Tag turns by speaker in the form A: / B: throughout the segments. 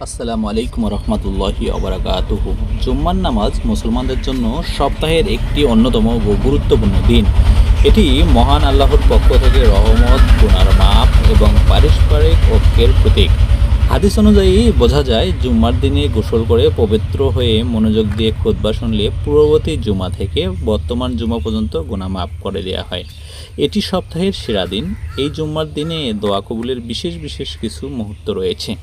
A: আসসালামু আলাইকুম রহমতুল্লাহি ওবারাকাতুহু। জুম্মার নামাজ মুসলমানদের জন্য সপ্তাহের একটি অন্যতম ও গুরুত্বপূর্ণ দিন। এটি মহান আল্লাহর পক্ষ থেকে রহমত, গুনার মাপ এবং পারস্পরিক ঐক্যের প্রতীক। হাদিস অনুযায়ী বোঝা যায়, জুম্মার দিনে গোসল করে পবিত্র হয়ে মনোযোগ দিয়ে খুতবা শুনলে পূর্ববর্তী জুমা থেকে বর্তমান জুমা পর্যন্ত গুনাহ মাফ করে দেওয়া হয়। এটি সপ্তাহের সেরা দিন। এই জুম্মার দিনে দোয়া কবুলের বিশেষ বিশেষ কিছু মুহূর্ত রয়েছে।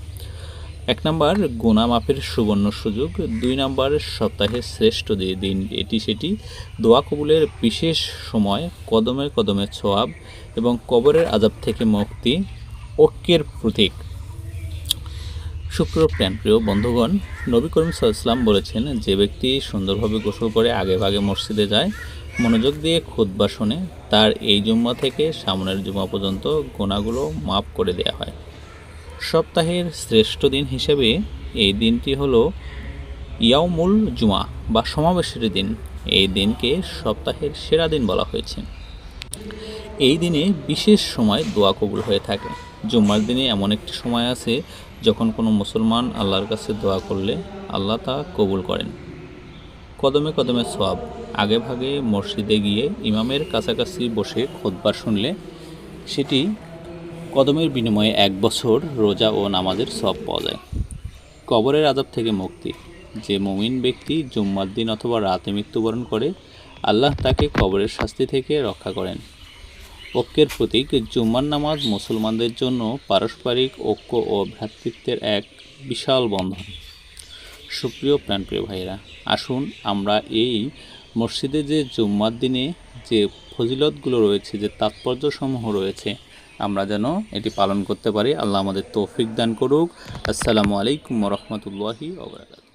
A: ১ নাম্বার, গুনাহ মাফের সুবর্ণ সুযোগ। ২ নাম্বার, সপ্তাহের শ্রেষ্ঠ দিন সেটি দোয়া কবুলের বিশেষ সময়, কদমে কদমে ছোয়াব এবং কবরের আযাব থেকে মুক্তি, ঐক্যের প্রতীক। সুপ্রিয় প্রিয় বন্ধুগণ, নবী করিম সাল্লাল্লাহু বলেছেন, যে ব্যক্তি সুন্দরভাবে গোসল করে আগে ভাগে মসজিদে যায়, মনোযোগ দিয়ে খুতবা শোনে, তার এই জুম্মা থেকে সামনের জুম্মা পর্যন্ত গুনাহগুলো মাফ করে দেওয়া হয়। সপ্তাহের শ্রেষ্ঠ দিন হিসেবে এই দিনটি হলো ইয়াউমুল জুমা বা সমাবেশের দিন। এই দিনকে সপ্তাহের সেরা দিন বলা হয়েছে। এই দিনে বিশেষ সময় দোয়া কবুল হয়ে থাকে। জুম্মার দিনে এমন একটি সময় আছে যখন কোনো মুসলমান আল্লাহর কাছে দোয়া করলে আল্লাহ তা কবুল করেন। কদমে কদমে সওয়াব। আগে ভাগে মসজিদে গিয়ে ইমামের কাছাকাছি বসে খুতবা শুনলে সেটি কদমের বিনিময়ে ১ বছর রোজা ও নামাজের সওয়াব পাওয়া যায়। কবরের আযাব থেকে মুক্তি। যে মুমিন ব্যক্তি জুম্মার দিন অথবা রাতে মৃত্যুবরণ করে, আল্লাহ তাকে কবরের শাস্তি থেকে রক্ষা করেন। ঐক্যের প্রতীক। জুম্মার নামাজ মুসলমানদের জন্য পারস্পরিক ঐক্য ও ভ্রাতৃত্বের এক বিশাল বন্ধন। সুপ্রিয় প্রাণপ্রিয় ভাইয়েরা, আসুন আমরা এই মসজিদে যে জুম্মার দিনে যে ফজিলতগুলো রয়েছে, যে তাৎপর্যসমূহ রয়েছে, আমরা যেন এটি পালন করতে পারি। আল্লাহ আমাদের তৌফিক দান করুক। আসসালামু আলাইকুম ওয়া রাহমাতুল্লাহি ওয়া বারাকাতুহু।